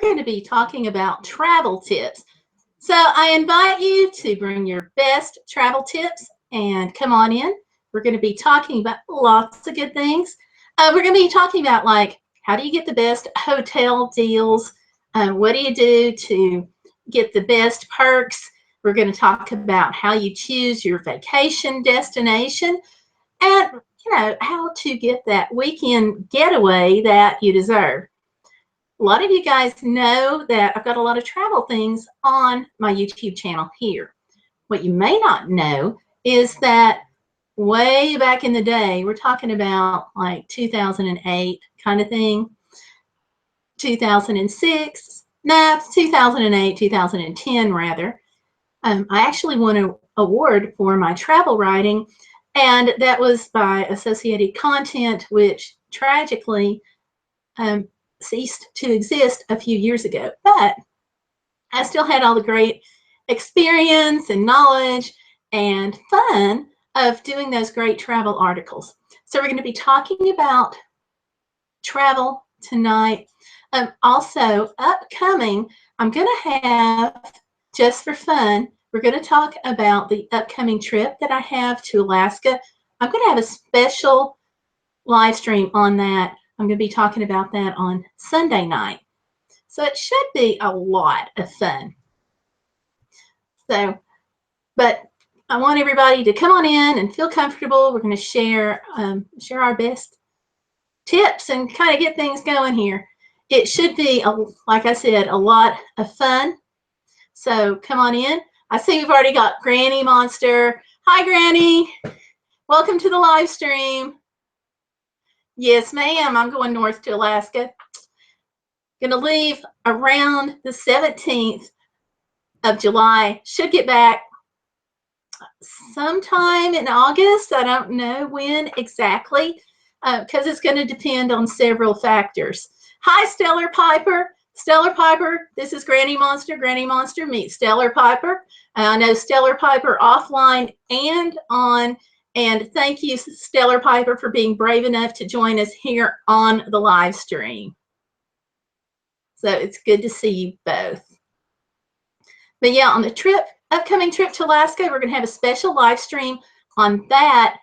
going to be talking about travel tips. So I invite you to bring your best travel tips and come on in. We're going to be talking about lots of good things. We're going to be talking about, like, how do you get the best hotel deals? What do you do to get the best perks? We're going to talk about how you choose your vacation destination and, how to get that weekend getaway that you deserve. A lot of you guys know that I've got a lot of travel things on my YouTube channel here. What you may not know is that way back in the day, we're talking about like 2008 kind of thing, 2006, no, 2008, 2010 rather. I actually won an award for my travel writing, and that was by Associated Content, which tragically ceased to exist a few years ago. But I still had all the great experience and knowledge and fun of doing those great travel articles. So we're going to be talking about travel tonight. Also, upcoming, I'm going to have, just for fun, we're going to talk about the upcoming trip that I have to Alaska. I'm going to have a special live stream on that. I'm going to be talking about that on Sunday night. So it should be a lot of fun. So, but I want everybody to come on in and feel comfortable. We're going to share our best tips and kind of get things going here. It should be, like I said, a lot of fun. So come on in. I see we've already got Granny Monster. Hi, Granny. Welcome to the live stream. Yes, ma'am. I'm going north to Alaska. Going to leave around the 17th of July. Should get back sometime in August. I don't know when exactly, because it's going to depend on several factors. Hi, Stellar Piper. Stellar Piper, this is Granny Monster. Granny Monster meets Stellar Piper. I know Stellar Piper offline and on. And thank you, Stellar Piper, for being brave enough to join us here on the live stream. So it's good to see you both. But yeah, on the upcoming trip to Alaska, we're going to have a special live stream on that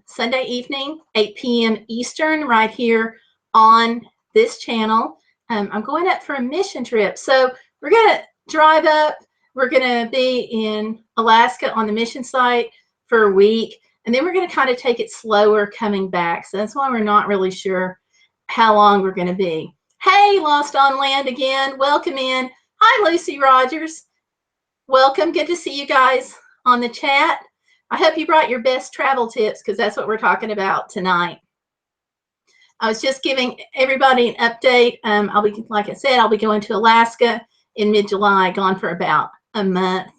Sunday evening, 8 p.m. Eastern, right here on this channel. I'm going up for a mission trip. So we're going to drive up. We're going to be in Alaska on the mission site for a week. And then we're going to kind of take it slower coming back. So that's why we're not really sure how long we're going to be. Hey, Lost on Land again. Welcome in. Hi, Lucy Rogers. Welcome. Good to see you guys on the chat. I hope you brought your best travel tips, because that's what we're talking about tonight. I was just giving everybody an update. I'll be, like I said, I'll be going to Alaska in mid-July, gone for about a month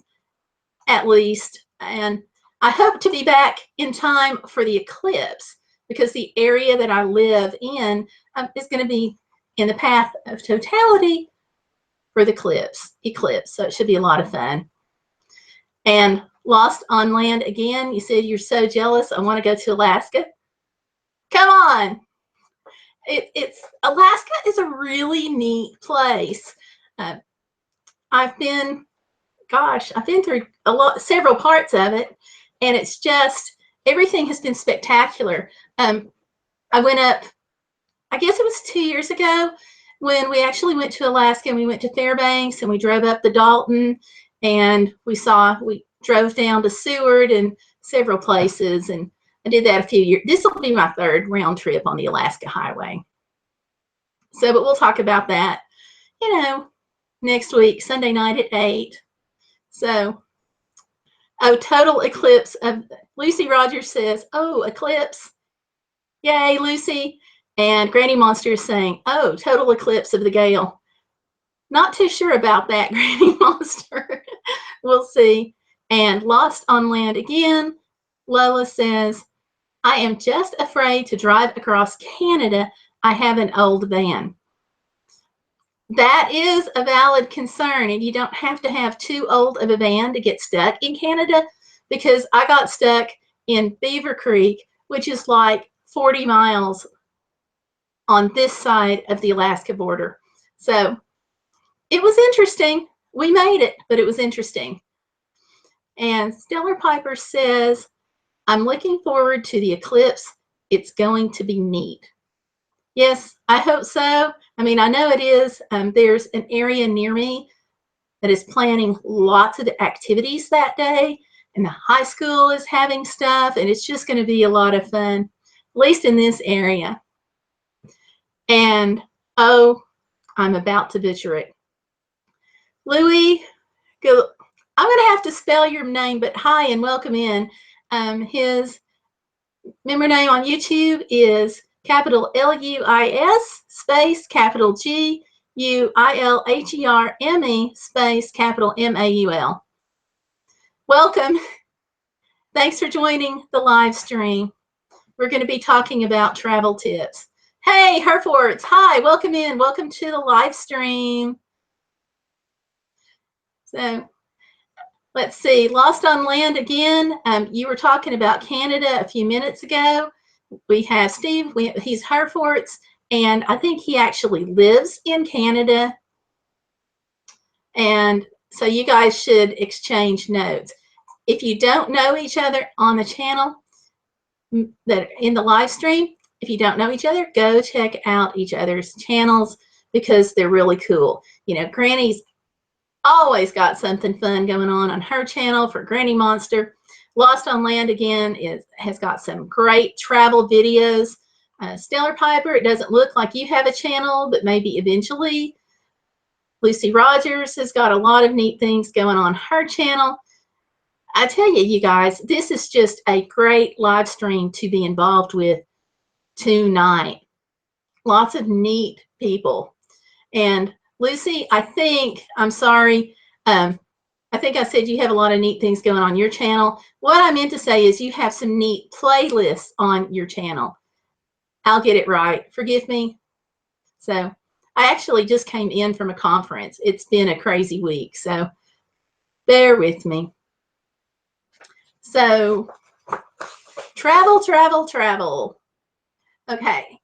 at least. And I hope to be back in time for the eclipse, because the area that I live in is going to be in the path of totality for the eclipse. So it should be a lot of fun. And Lost on Land again, you said you're so jealous. I want to go to Alaska. Come on. Alaska is a really neat place. I've been through several parts of it, and it's just, everything has been spectacular. I went up, I guess it was 2 years ago, when we actually went to Alaska, and we went to Fairbanks, and we drove up the Dalton, and we drove down to Seward and several places, and I did that a few years. This will be my third round trip on the Alaska Highway. So, but we'll talk about that, next week, Sunday night at 8. So, total eclipse of, Lucy Rogers says, oh, eclipse. Yay, Lucy. And Granny Monster is saying, oh, total eclipse of the Gayle. Not too sure about that, Granny Monster. We'll see. And Lost on Land again. Lola says, I am just afraid to drive across Canada. I have an old van. That is a valid concern, and you don't have to have too old of a van to get stuck in Canada, because I got stuck in Beaver Creek, which is like 40 miles on this side of the Alaska border. So it was interesting. We made it, but it was interesting. And Stellar Piper says, I'm looking forward to the eclipse. It's going to be neat. Yes, I hope so. I mean, I know it is. There's an area near me that is planning lots of activities that day, and the high school is having stuff, and it's just going to be a lot of fun, at least in this area. And, oh, I'm about to butcher it. Louis, I'm going to have to spell your name, but hi and welcome in. His member name on YouTube is capital L-U-I-S space capital G-U-I-L-H-E-R-M-E space capital M-A-U-L. Welcome. Thanks for joining the live stream. We're going to be talking about travel tips. Hey, Herfords. Hi, welcome in. Welcome to the live stream. So let's see. Lost on Land again. You were talking about Canada a few minutes ago. We have Steve. He's Herfords, and I think he actually lives in Canada. And so you guys should exchange notes. If you don't know each other on the channel, that in the live stream, if you don't know each other, go check out each other's channels because they're really cool. You know, Granny's always got something fun going on her channel for Granny Monster. Lost on Land again has got some great travel videos. Stellar Piper, it doesn't look like you have a channel, but maybe eventually. Lucy Rogers has got a lot of neat things going on her channel. I tell you, you guys, this is just a great live stream to be involved with tonight. Lots of neat people. And Lucy, I'm sorry, I think I said you have a lot of neat things going on your channel. What I meant to say is you have some neat playlists on your channel. I'll get it right. Forgive me. So I actually just came in from a conference. It's been a crazy week, so bear with me. So travel, travel, travel. Okay.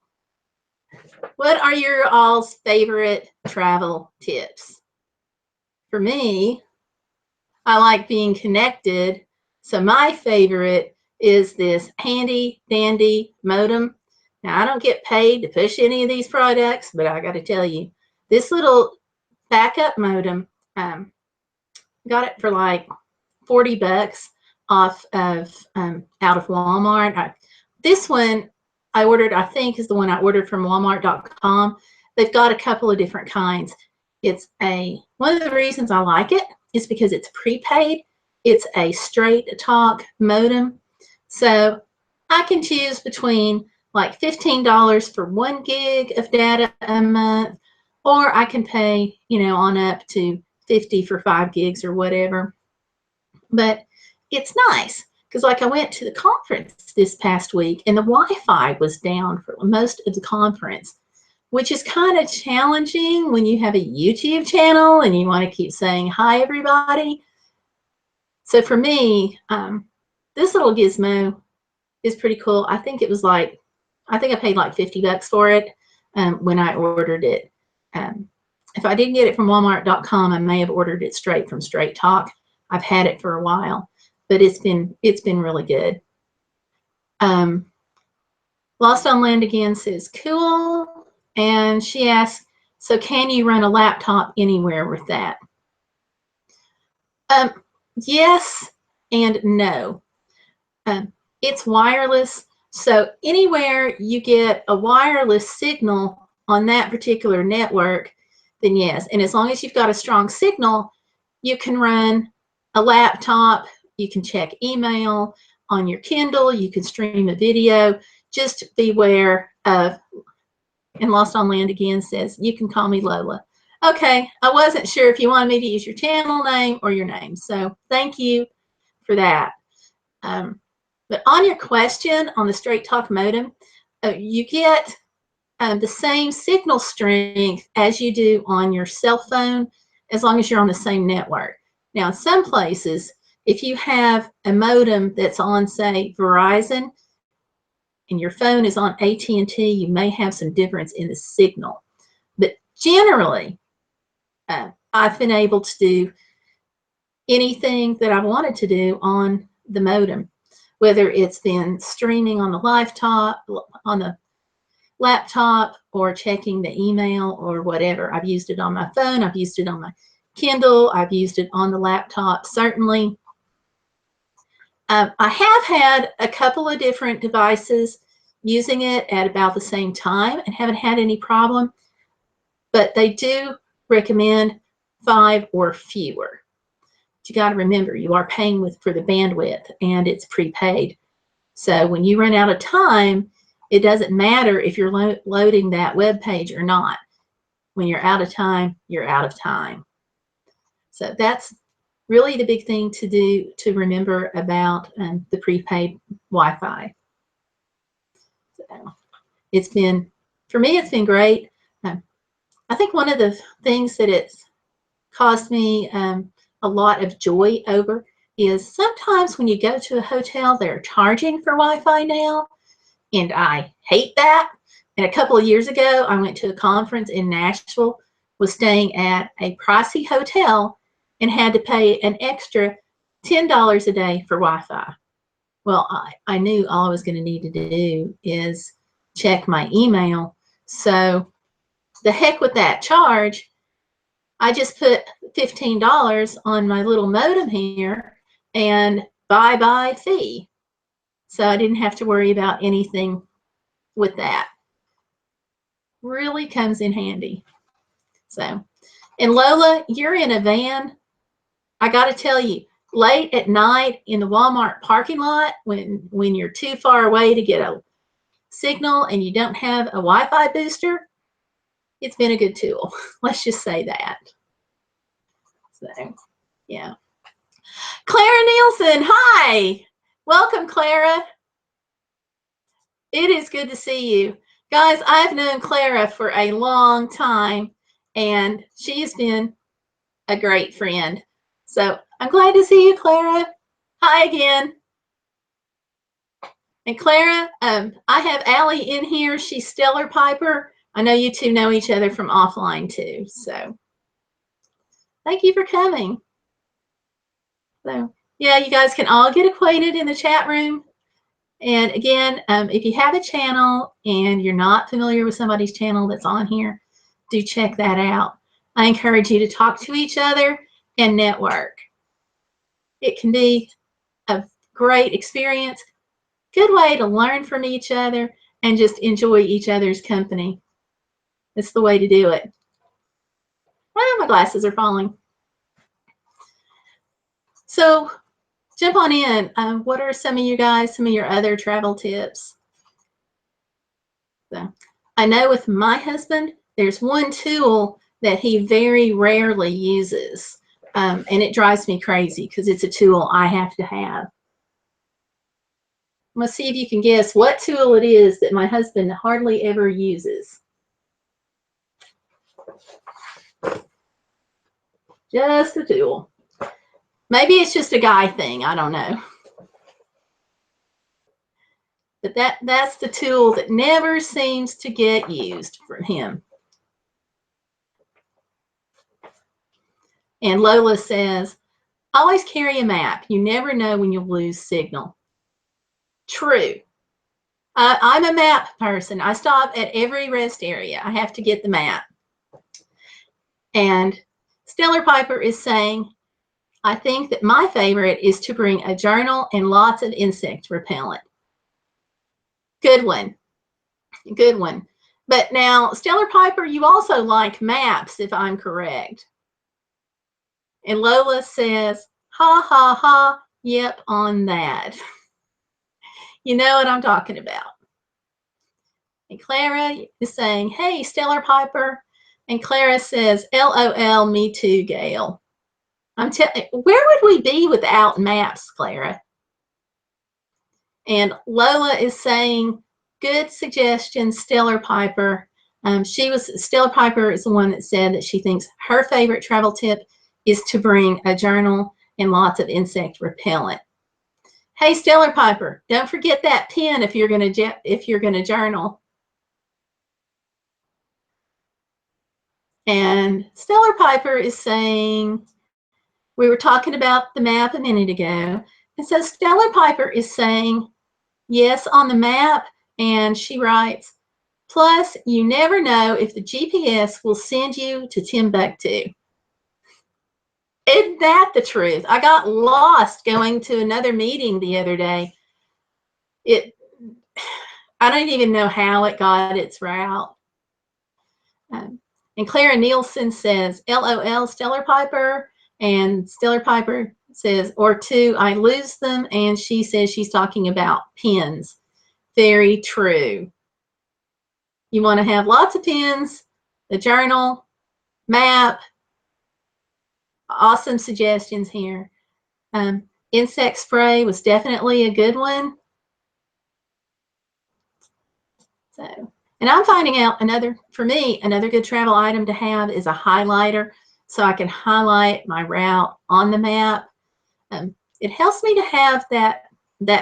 What are your all's favorite travel tips? For me, I like being connected. So my favorite is this handy dandy modem. Now I don't get paid to push any of these products, but I got to tell you, this little backup modem, got it for like 40 bucks off of out of Walmart. This one I ordered, I think, is the one I ordered from Walmart.com. They've got a couple of different kinds. One of the reasons I like it is because it's prepaid. It's a straight talk modem. So I can choose between like $15 for 1 gig of data a month, or I can pay, you know, on up to $50 for 5 gigs or whatever. But it's nice because like I went to the conference this past week and the Wi-Fi was down for most of the conference, which is kind of challenging when you have a YouTube channel and you want to keep saying, hi, everybody. So for me, this little gizmo is pretty cool. I think it was like, I think I paid like 50 bucks for it when I ordered it. If I didn't get it from Walmart.com, I may have ordered it straight from Straight Talk. I've had it for a while, but it's been really good. Lost on Land again says cool, and she asks, so can you run a laptop anywhere with that? Yes and no. It's wireless, so anywhere you get a wireless signal on that particular network, then yes. And as long as you've got a strong signal, you can run a laptop, you can check email on your Kindle, you can stream a video. Just beware of, and Lost on Land again says, you can call me Lola. Okay, I wasn't sure if you wanted me to use your channel name or your name, so thank you for that. But on your question on the Straight Talk modem, you get the same signal strength as you do on your cell phone, as long as you're on the same network. Now, in some places, if you have a modem that's on, say, Verizon, and your phone is on AT&T, you may have some difference in the signal. But generally, I've been able to do anything that I wanted to do on the modem, whether it's been streaming on the laptop or checking the email or whatever. I've used it on my phone. I've used it on my Kindle. I've used it on the laptop, certainly. I have had a couple of different devices using it at about the same time and haven't had any problem, but they do recommend 5 or fewer. But you got to remember, you are paying for the bandwidth and it's prepaid. So when you run out of time, it doesn't matter if you're loading that web page or not. When you're out of time, you're out of time. So that's really the big thing to remember about the prepaid Wi-Fi. So it's been, for me, it's been great. I think one of the things that it's caused me a lot of joy over is sometimes when you go to a hotel, they're charging for Wi-Fi now, and I hate that. And a couple of years ago, I went to a conference in Nashville, was staying at a pricey hotel, and had to pay an extra $10 a day for Wi-Fi. Well, I knew all I was going to need to do is check my email. So the heck with that charge. I just put $15 on my little modem here and bye-bye fee. So I didn't have to worry about anything with that. Really comes in handy. So, and Lola, you're in a van. I got to tell you, late at night in the Walmart parking lot, when you're too far away to get a signal and you don't have a Wi-Fi booster, it's been a good tool. Let's just say that. So, yeah. Clara Nielsen, hi. Welcome, Clara. It is good to see you. Guys, I've known Clara for a long time, and she has been a great friend. So I'm glad to see you, Clara. Hi again. And Clara, I have Allie in here. She's Stellar Piper. I know you two know each other from offline too. So thank you for coming. So yeah, you guys can all get acquainted in the chat room. And again, if you have a channel and you're not familiar with somebody's channel that's on here, do check that out. I encourage you to talk to each other and network. It can be a great experience, good way to learn from each other and just enjoy each other's company. It's the way to do it. Oh, my glasses are falling. So jump on in. What are some of your other travel tips? So, I know with my husband, there's one tool that he very rarely uses, and it drives me crazy because it's a tool I have to have. I'm going to see if you can guess what tool it is that my husband hardly ever uses. Just a tool. Maybe it's just a guy thing. I don't know. But that's the tool that never seems to get used from him. And Lola says, always carry a map. You never know when you'll lose signal. True. I'm a map person. I stop at every rest area. I have to get the map. And Stellar Piper is saying, I think that my favorite is to bring a journal and lots of insect repellent. Good one. Good one. But now, Stellar Piper, you also like maps, if I'm correct. And Lola says, ha, ha, ha, yep, on that. You know what I'm talking about. And Clara is saying, hey, Stellar Piper. And Clara says, LOL, me too, Gayle. I'm telling you, where would we be without maps, Clara? And Lola is saying, good suggestion, Stellar Piper. Stellar Piper is the one that said that she thinks her favorite travel tip is to bring a journal and lots of insect repellent. Hey, Stellar Piper, don't forget that pen if you're gonna journal. And Stellar Piper is saying, we were talking about the map a minute ago. And so Stellar Piper is saying, yes, on the map. And she writes, plus, you never know if the GPS will send you to Timbuktu. Isn't that the truth? I got lost going to another meeting the other day. I don't even know how it got its route. And Clara Nielsen says, LOL, Stellar Piper. And Stellar Piper says, or two, I lose them. And she says she's talking about pins. Very true. You want to have lots of pins, the journal, map. Awesome suggestions here. Insect spray was definitely a good one. So, and I'm finding out for me, another good travel item to have is a highlighter, so I can highlight my route on the map. It helps me to have that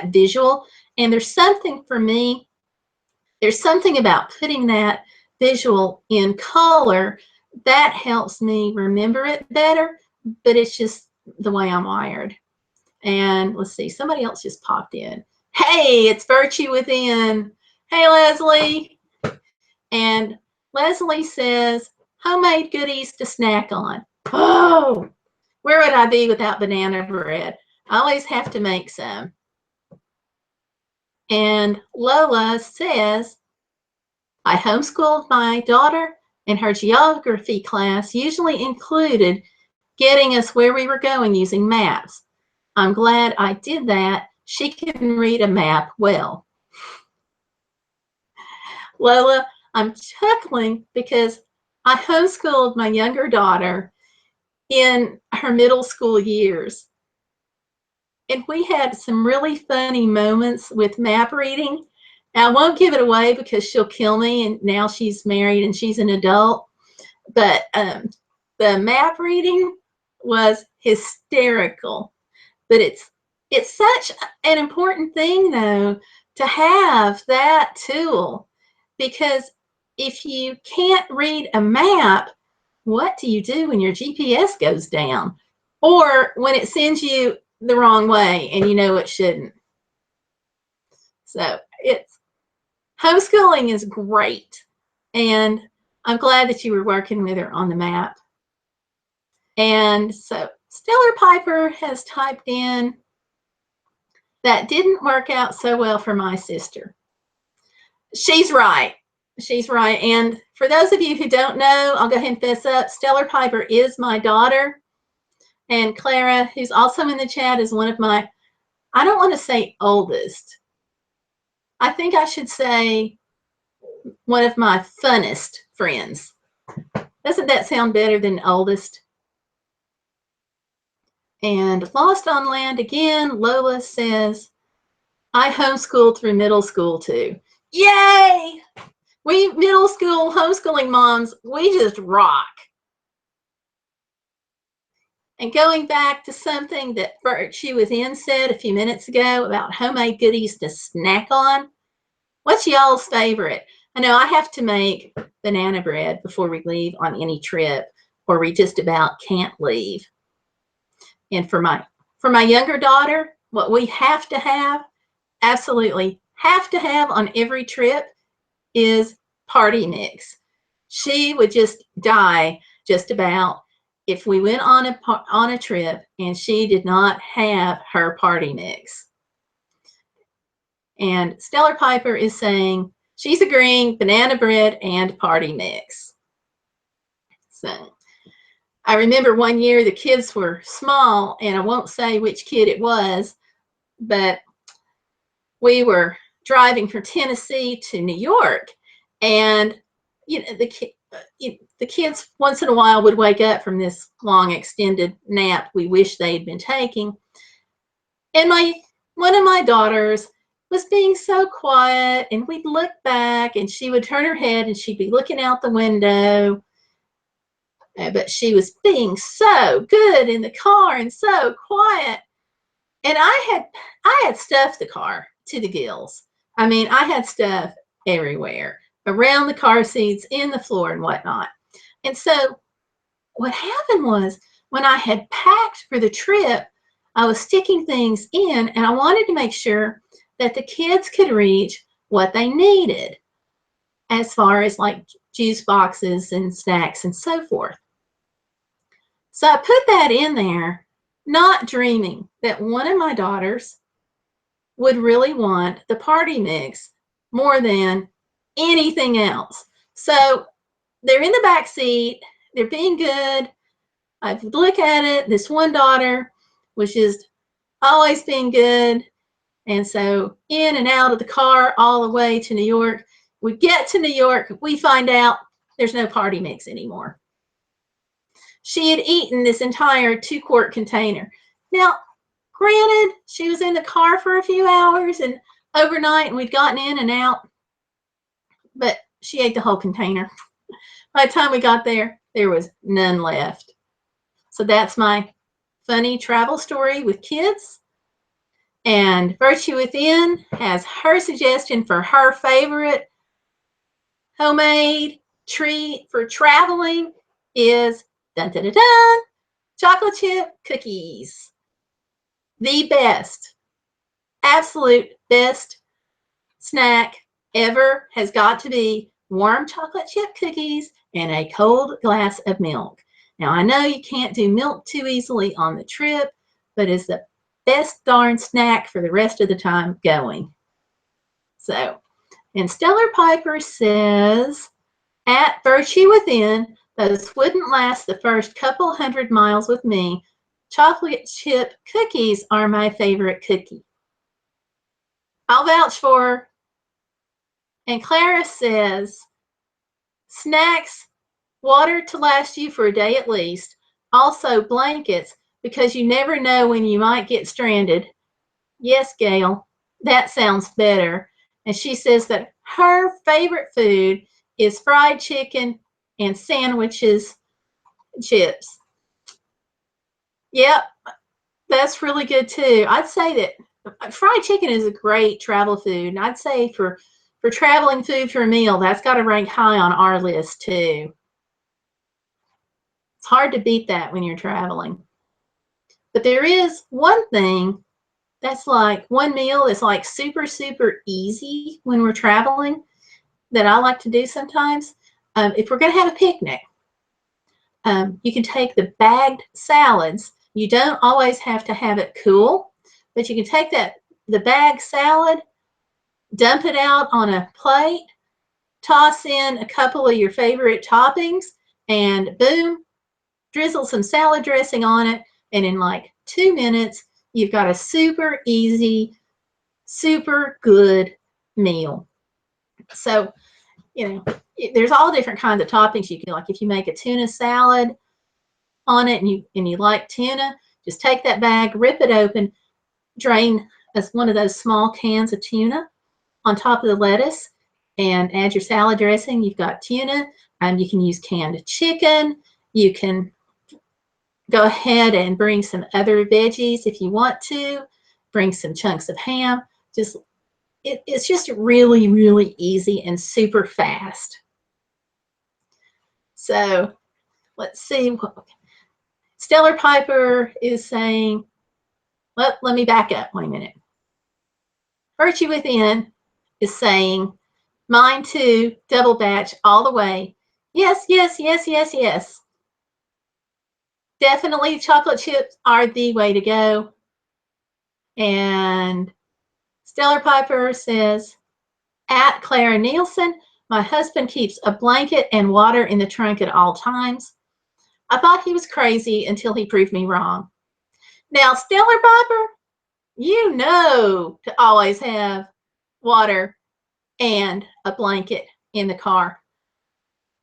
visual, and there's something for me, there's something about putting that visual in color that helps me remember it better, but it's just the way I'm wired. And let's see, somebody else just popped in. Hey, it's Virtue Within. Hey, Leslie. And Leslie says, homemade goodies to snack on. Oh, where would I be without banana bread? I always have to make some. And Lola says, I homeschooled my daughter, and her geography class usually included getting us where we were going using maps. I'm glad I did that. She can read a map well. Lola, I'm chuckling because I homeschooled my younger daughter in her middle school years. And we had some really funny moments with map reading. Now, I won't give it away because she'll kill me, and now she's married and she's an adult. But the map reading was hysterical. But it's such an important thing, though, to have that tool, because if you can't read a map, what do you do when your GPS goes down, or when it sends you the wrong way and you know it shouldn't? So homeschooling is great, and I'm glad that you were working with her on the map. And so Stellar Piper has typed in, that didn't work out so well for my sister. She's right. She's right. And for those of you who don't know, I'll go ahead and fess up. Stellar Piper is my daughter. And Clara, who's also in the chat, is one of my, I don't want to say oldest. I think I should say one of my funnest friends. Doesn't that sound better than oldest? And Lost on Land again, Lola says, I homeschooled through middle school too. Yay! We middle school homeschooling moms, we just rock. And going back to something that Virtue Within said a few minutes ago about homemade goodies to snack on, what's y'all's favorite? I know I have to make banana bread before we leave on any trip, or we just about can't leave. And for my younger daughter, what we have to have, absolutely have to have on every trip, is party mix. She would just die just about if we went on a trip and she did not have her party mix. And Stellar Piper is saying she's agreeing, banana bread and party mix. So I remember one year the kids were small, and I won't say which kid it was, but we were driving from Tennessee to New York, and you know, the kids once in a while would wake up from this long extended nap we wish they'd been taking. And one of my daughters was being so quiet, and we'd look back and she would turn her head and she'd be looking out the window. But she was being so good in the car and so quiet. And I had stuffed the car to the gills. I mean, I had stuff everywhere, around the car seats, in the floor, and whatnot. And so what happened was when I had packed for the trip, I was sticking things in, and I wanted to make sure that the kids could reach what they needed as far as like juice boxes and snacks and so forth. So I put that in there, not dreaming that one of my daughters would really want the party mix more than anything else. So they're in the back seat, they're being good. I look at it, this one daughter was just always being good. And so in and out of the car all the way to New York. We get to New York, we find out there's no party mix anymore. She had eaten this entire 2-quart container. Now, granted, she was in the car for a few hours and overnight, and we'd gotten in and out, but she ate the whole container. By the time we got there, there was none left. So that's my funny travel story with kids. And Virtue Within has her suggestion for her favorite homemade treat for traveling is dun, dun, dun, dun, chocolate chip cookies. The best, absolute best snack ever has got to be warm chocolate chip cookies and a cold glass of milk. Now, I know you can't do milk too easily on the trip, but it's the best darn snack for the rest of the time going. So, and Stellar Piper says, at Virtue Within, those wouldn't last the first couple 100 miles with me. Chocolate chip cookies are my favorite cookie. I'll vouch for her. And Clara says, snacks, water to last you for a day at least. Also blankets, because you never know when you might get stranded. Yes, Gail, that sounds better. And she says that her favorite food is fried chicken and sandwiches, chips. Yep, that's really good too. I'd say that fried chicken is a great travel food. And I'd say for traveling food for a meal, that's got to rank high on our list too. It's hard to beat that when you're traveling. But there is one thing that's like one meal that's like super, super easy when we're traveling that I like to do sometimes. If we're going to have a picnic, you can take the bagged salads. You don't always have to have it cool, but you can take the bagged salad, dump it out on a plate, toss in a couple of your favorite toppings, and boom, drizzle some salad dressing on it, and in like 2 minutes, you've got a super easy, super good meal. So, you know, there's all different kinds of toppings you can, like if you make a tuna salad on it and you like tuna, just take that bag, rip it open, drain one of those small cans of tuna on top of the lettuce, and add your salad dressing. You've got tuna, and you can use canned chicken. You can go ahead and bring some other veggies if you want to. Bring some chunks of ham. It's just really, really easy and super fast. So let's see. Stellar Piper is saying, let me back up 1 minute. Virtue Within is saying, mine too, double batch all the way. Yes, yes, yes, yes, yes. Definitely chocolate chips are the way to go. And Stellar Piper says, at Clara Nielsen, my husband keeps a blanket and water in the trunk at all times. I thought he was crazy until he proved me wrong. Now, Stellar Piper, you know to always have water and a blanket in the car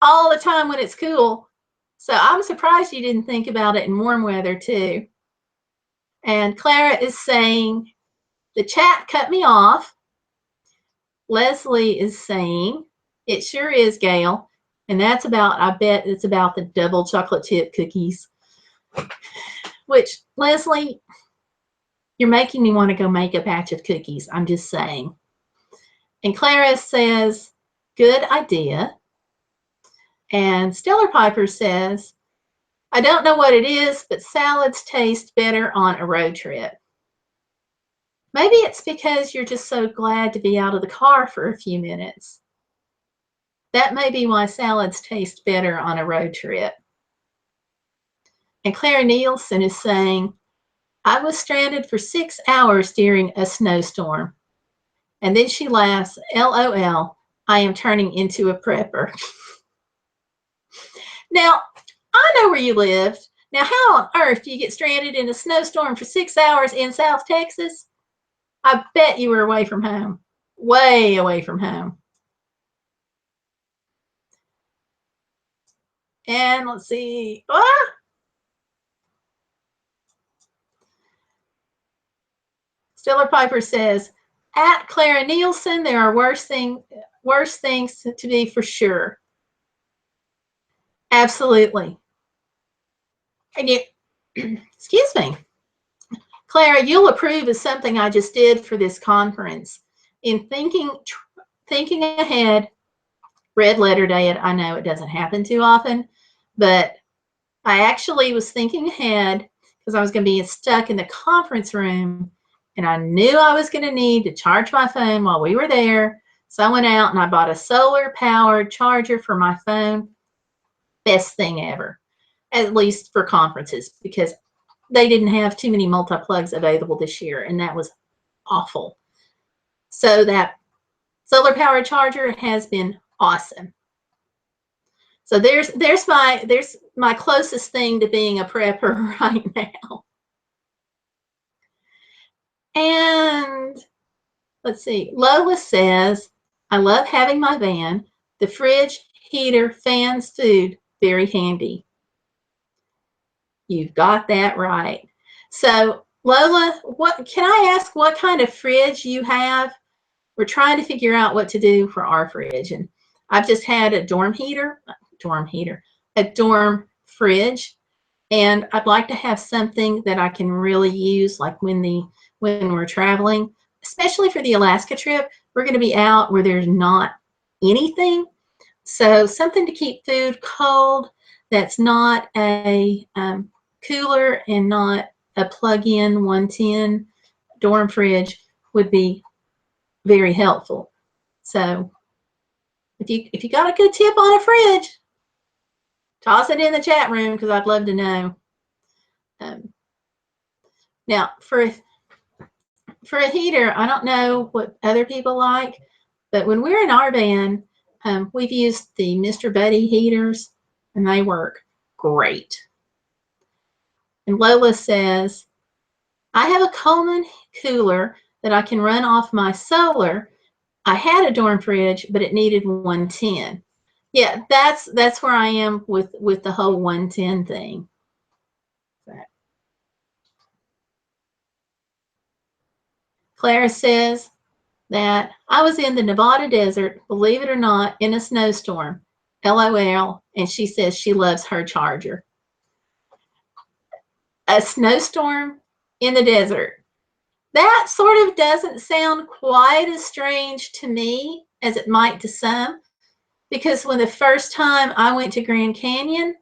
all the time when it's cool. So I'm surprised you didn't think about it in warm weather too. And Clara is saying, the chat cut me off. Leslie is saying, it sure is, Gail. And that's about, I bet it's about the double chocolate chip cookies. Which, Leslie, you're making me want to go make a batch of cookies. I'm just saying. And Clara says, good idea. And Stellar Piper says, I don't know what it is, but salads taste better on a road trip. Maybe it's because you're just so glad to be out of the car for a few minutes. That may be why salads taste better on a road trip. And Claire Nielsen is saying, I was stranded for 6 hours during a snowstorm. And then she laughs, LOL, I am turning into a prepper. Now, I know where you lived. Now, how on earth do you get stranded in a snowstorm for 6 hours in South Texas? I bet you were away from home, way away from home. And let's see. Stellar Piper says, at Clara Nielsen, there are worse things to be for sure. Absolutely. And you, excuse me, Clara, you'll approve of something I just did for this conference. In thinking ahead, red letter day, I know it doesn't happen too often, but I actually was thinking ahead because I was going to be stuck in the conference room, and I knew I was going to need to charge my phone while we were there. So I went out and I bought a solar-powered charger for my phone. Best thing ever, at least for conferences, because they didn't have too many multi-plugs available this year, and that was awful. So that solar-powered charger has been awesome. So there's my closest thing to being a prepper right now. And let's see, Lola says, I love having my van. The fridge, heater, fans, food, very handy. You've got that right. So Lola, what can I ask what kind of fridge you have? We're trying to figure out what to do for our fridge. And I've just had a dorm fridge. And I'd like to have something that I can really use, like when we're traveling, especially for the Alaska trip. We're going to be out where there's not anything. So something to keep food cold that's not a cooler and not a plug-in 110 dorm fridge would be very helpful. So if you got a good tip on a fridge, toss it in the chat room because I'd love to know. Now for a heater, I don't know what other people like, but when we're in our van, we've used the Mr. Buddy heaters, and they work great. And Lola says, I have a Coleman cooler that I can run off my solar. I had a dorm fridge, but it needed 110. Yeah, that's where I am with the whole 110 thing. Clara says that I was in the Nevada desert, believe it or not, in a snowstorm. LOL. And she says she loves her charger. A snowstorm in the desert. That sort of doesn't sound quite as strange to me as it might to some, because when the first time I went to Grand Canyon,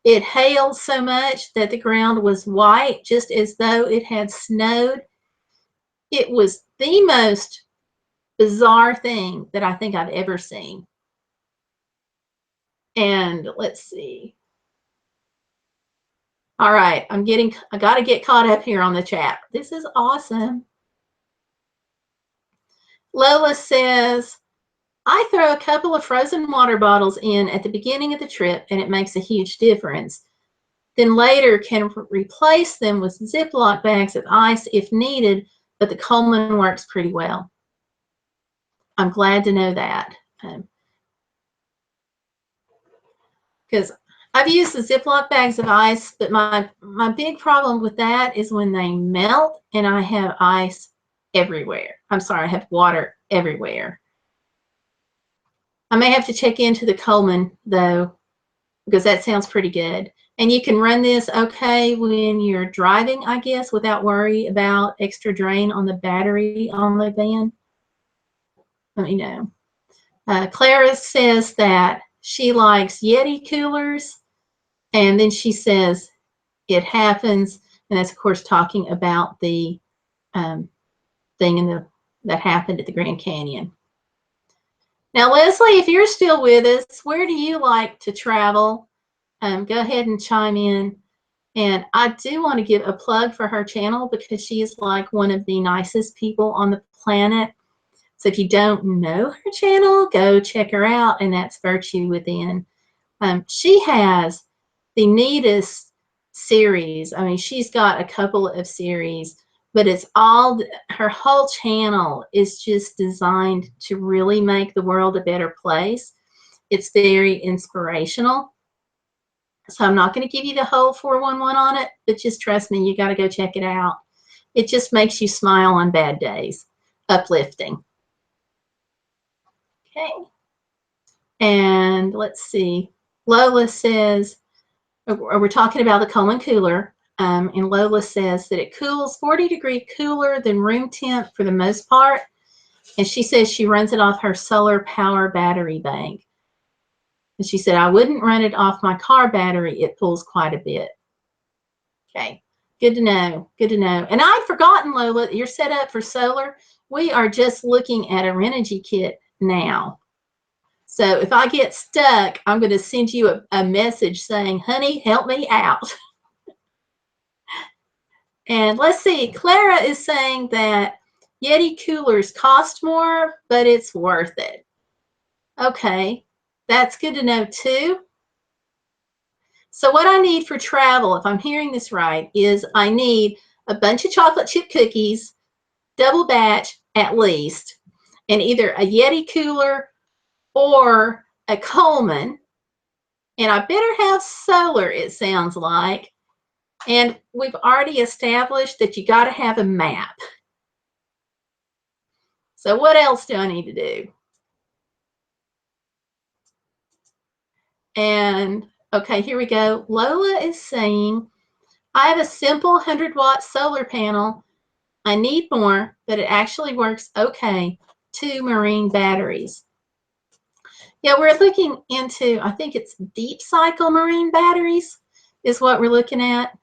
it hailed so much that the ground was white, just as though it had snowed. It was the most bizarre thing that I think I've ever seen. And let's see. All right, I got to get caught up here on the chat. This is awesome. Lola says, I throw a couple of frozen water bottles in at the beginning of the trip, and it makes a huge difference. Then later can replace them with Ziploc bags of ice if needed, but the Coleman works pretty well. I'm glad to know that. Because I've used the Ziploc bags of ice, but my big problem with that is when they melt and I have ice everywhere. I'm sorry, I have water everywhere. I may have to check into the Coleman, though, because that sounds pretty good. And you can run this okay when you're driving, I guess, without worry about extra drain on the battery on the van. Let me know. Clara says that she likes Yeti coolers. And then she says, it happens. And that's, of course, talking about the thing that happened at the Grand Canyon. Now, Leslie, if you're still with us, where do you like to travel? Go ahead and chime in. And I do want to give a plug for her channel because she is like one of the nicest people on the planet. So if you don't know her channel, go check her out, and that's Virtue Within. She has the neatest series. I mean, she's got a couple of series, but it's all, her whole channel is just designed to really make the world a better place. It's very inspirational. So I'm not going to give you the whole 411 on it, but just trust me, you got to go check it out. It just makes you smile on bad days. Uplifting. Okay. And let's see. Lola says, we're talking about the Coleman cooler. And Lola says that it cools 40-degree cooler than room temp for the most part. And she says she runs it off her solar power battery bank. And she said, I wouldn't run it off my car battery. It pulls quite a bit. Okay, good to know. Good to know. And I'd forgotten, Lola, you're set up for solar. We are just looking at a Renogy kit now. So if I get stuck, I'm going to send you a message saying, honey, help me out. And let's see, Clara is saying that Yeti coolers cost more, but it's worth it. Okay, that's good to know too. So what I need for travel, if I'm hearing this right, is I need a bunch of chocolate chip cookies, double batch at least, and either a Yeti cooler or a Coleman. And I better have solar, it sounds like. And we've already established that you got to have a map. So what else do I need to do? And okay, here we go. Lola is saying, I have a simple 100-watt solar panel. I need more, but it actually works okay. 2 marine batteries. Yeah, we're looking into, I think it's deep cycle marine batteries is what we're looking at.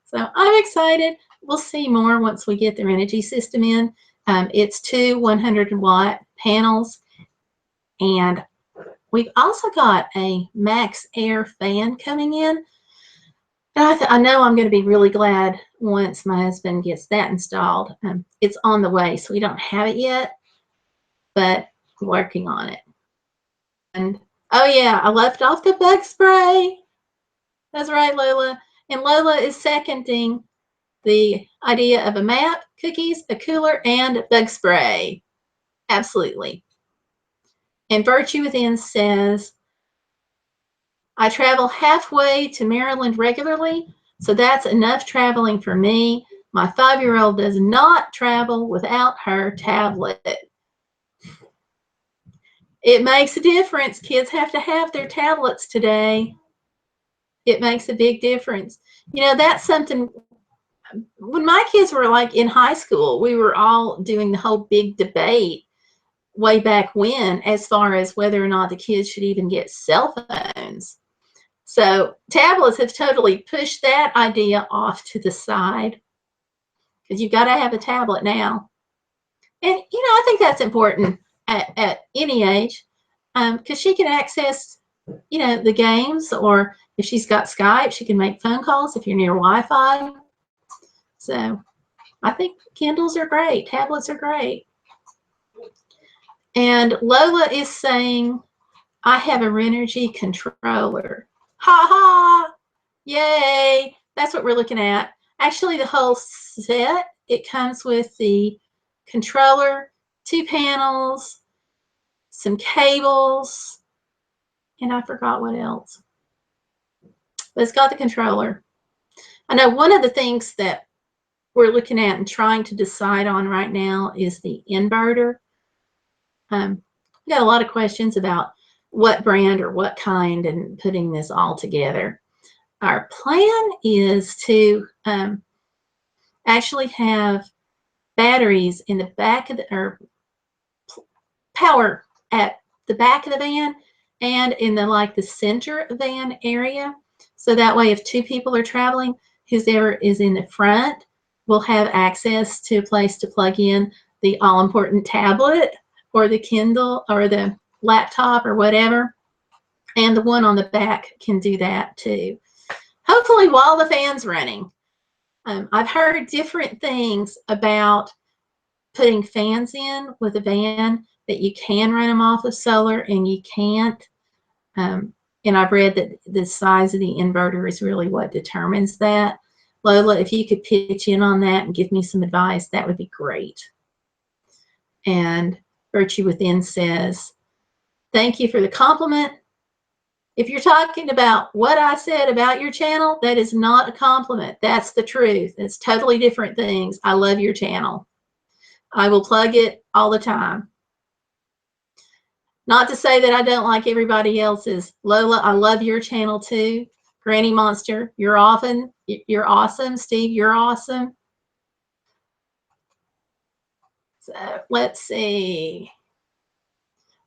So I'm excited. We'll see more once we get their energy system in. It's 2 100-watt panels. And we've also got a Max Air fan coming in. I know I'm going to be really glad once my husband gets that installed. It's on the way, so we don't have it yet, but I'm working on it. And oh yeah, I left off the bug spray. That's right, Lola. And Lola is seconding the idea of a map, cookies, a cooler, and bug spray. Absolutely. And Virtue Within says, I travel halfway to Maryland regularly, so that's enough traveling for me. My 5-year-old does not travel without her tablet. It makes a difference. Kids have to have their tablets today. It makes a big difference. You know, that's something, when my kids were like in high school, we were all doing the whole big debate way back when as far as whether or not the kids should even get cell phones. So tablets have totally pushed that idea off to the side because you've got to have a tablet now. And, you know, I think that's important at any age because she can access, you know, the games, or if she's got Skype, she can make phone calls if you're near Wi-Fi. So I think Kindles are great. Tablets are great. And Lola is saying, I have a Renogy controller. Ha ha! Yay! That's what we're looking at. Actually, the whole set, it comes with the controller, 2 panels, some cables, and I forgot what else. But it's got the controller. I know one of the things that we're looking at and trying to decide on right now is the inverter. We got a lot of questions about what brand or what kind and putting this all together. Our plan is to actually have batteries in the back of the, or power at the back of the van and in the center van area. So that way, if two people are traveling, whoever is in the front will have access to a place to plug in the all-important tablet or the Kindle or the laptop or whatever. And the one on the back can do that too. Hopefully while the fan's running. I've heard different things about putting fans in with a van, that you can run them off of solar and you can't. And I've read that the size of the inverter is really what determines that. Lola, if you could pitch in on that and give me some advice, that would be great. And Virtue Within says, thank you for the compliment. If you're talking about what I said about your channel, that is not a compliment. That's the truth. It's totally different things. I love your channel. I will plug it all the time. Not to say that I don't like everybody else's. Lola, I love your channel too. Granny Monster, you're awesome. You're awesome. Steve, you're awesome. So let's see.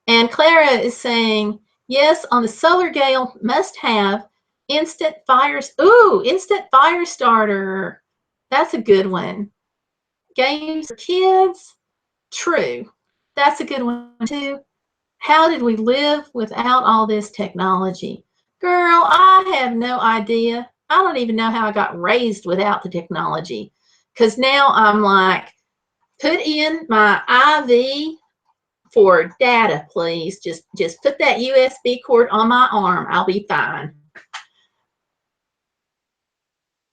And Clara is saying, yes, on the solar Gayle must have instant fires. Ooh, instant fire starter. That's a good one. Games for kids. True. That's a good one too. How did we live without all this technology? Girl, I have no idea. I don't even know how I got raised without the technology. Because now I'm like, put in my IV for data, please. Just put that USB cord on my arm. I'll be fine.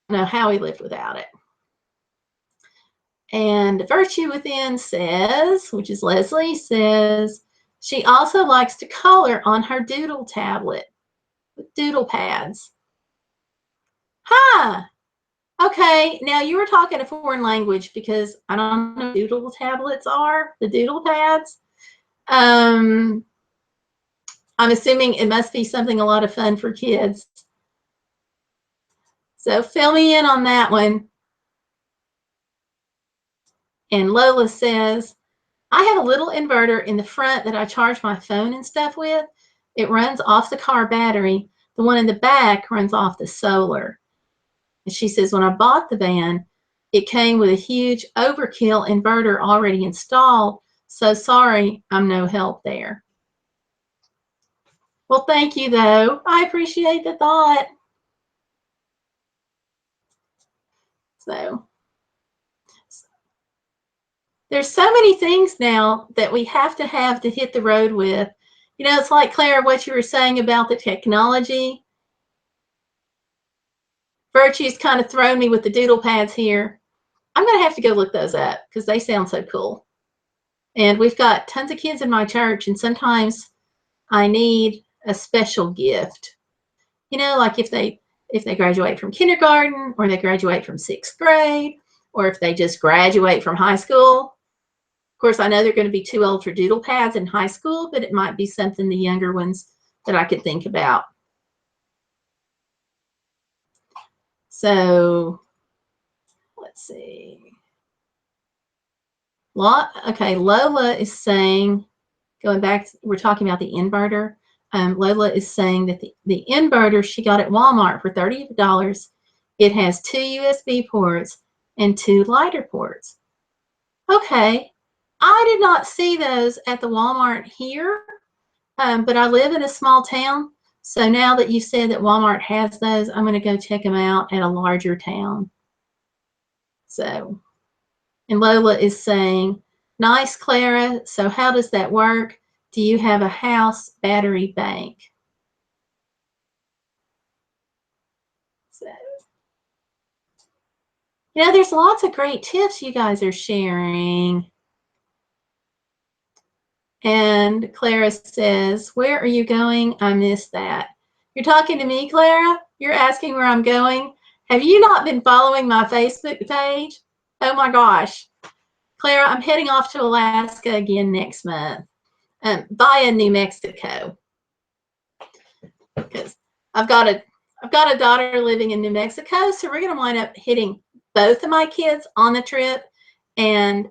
I don't know how we lived without it. And Virtue Within says, which is Leslie, says, she also likes to color on her doodle tablet with doodle pads. Huh. Okay, now you were talking a foreign language because I don't know what doodle tablets are, the doodle pads. I'm assuming it must be something a lot of fun for kids. So fill me in on that one. And Lola says, I have a little inverter in the front that I charge my phone and stuff with. It runs off the car battery. The one in the back runs off the solar. And she says, when I bought the van, it came with a huge overkill inverter already installed. So sorry, I'm no help there. Well, thank you, though. I appreciate the thought. So there's so many things now that we have to hit the road with. You know, it's like, Claire, what you were saying about the technology. Virtue's kind of thrown me with the doodle pads here. I'm going to have to go look those up because they sound so cool. And we've got tons of kids in my church, and sometimes I need a special gift. You know, like if they graduate from kindergarten, or they graduate from 6th grade, or if they just graduate from high school. Of course, I know they're going to be too old for doodle pads in high school, but it might be something the younger ones that I could think about. So let's see. Okay, Lola is saying, going back, we're talking about the inverter. Lola is saying that the inverter she got at Walmart for $30. It has 2 USB ports and 2 lighter ports. Okay, I did not see those at the Walmart here, but I live in a small town. So now that you said that Walmart has those, I'm going to go check them out at a larger town. So, and Lola is saying, nice, Clara. So how does that work? Do you have a house battery bank? So, you know, there's lots of great tips you guys are sharing. And Clara says, where are you going? I missed that. You're talking to me, Clara? You're asking where I'm going? Have you not been following my Facebook page? Oh my gosh. Clara, I'm heading off to Alaska again next month via New Mexico. Because I've got a daughter living in New Mexico, so we're going to wind up hitting both of my kids on the trip. And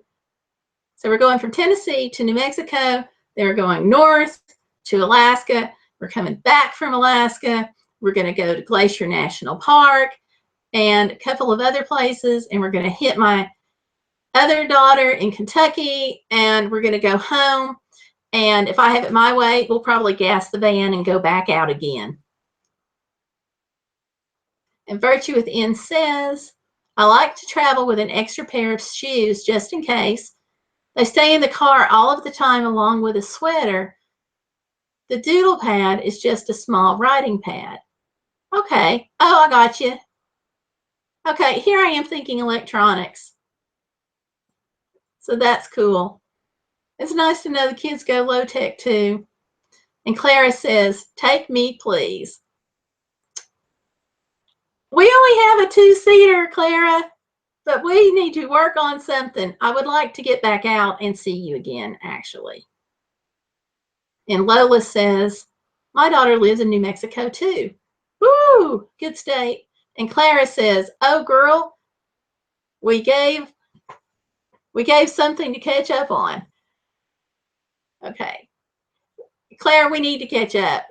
so we're going from Tennessee to New Mexico. They're going north to Alaska. We're coming back from Alaska. We're going to go to Glacier National Park and a couple of other places, and we're going to hit my other daughter in Kentucky, and we're going to go home. And if I have it my way, we'll probably gas the van and go back out again. And Virtue Within says, I like to travel with an extra pair of shoes just in case. They stay in the car all of the time along with a sweater. The doodle pad is just a small writing pad. Okay. Oh, I got you. Okay, here I am thinking electronics. So that's cool. It's nice to know the kids go low tech too. And Clara says, take me, please. We only have a 2-seater, Clara, but we need to work on something. I would like to get back out and see you again, actually. And Lola says, my daughter lives in New Mexico too. Woo, good state. And Clara says, oh girl, we gave something to catch up on. Okay. Claire, we need to catch up.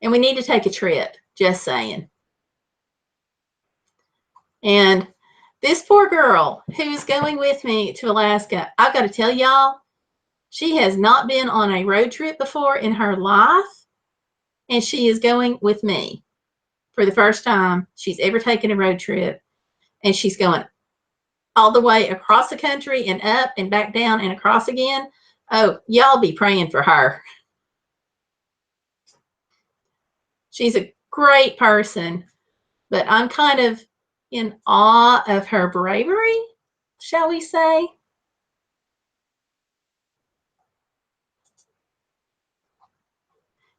And we need to take a trip, just saying. And this poor girl who's going with me to Alaska, I've got to tell y'all, she has not been on a road trip before in her life, and she is going with me for the first time she's ever taken a road trip, and she's going all the way across the country and up and back down and across again. Oh, y'all be praying for her. She's a great person, but I'm kind of in awe of her bravery, shall we say.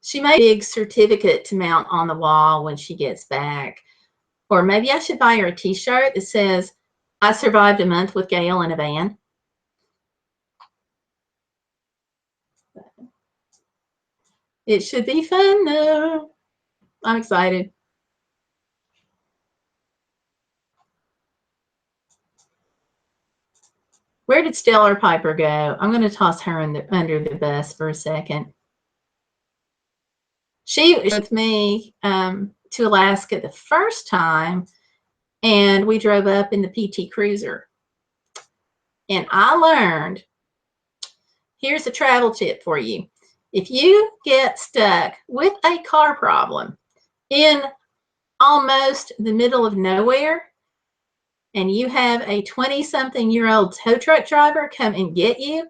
She made a big certificate to mount on the wall when she gets back. Or maybe I should buy her a t-shirt that says, I survived a month with Gayle in a van. It should be fun though. I'm excited. Where did Stellar Piper go? I'm going to toss her under the bus for a second. She was with me to Alaska the first time, and we drove up in the PT Cruiser. And I learned, here's a travel tip for you. If you get stuck with a car problem in almost the middle of nowhere, and you have a 20-something-year-old tow truck driver come and get you,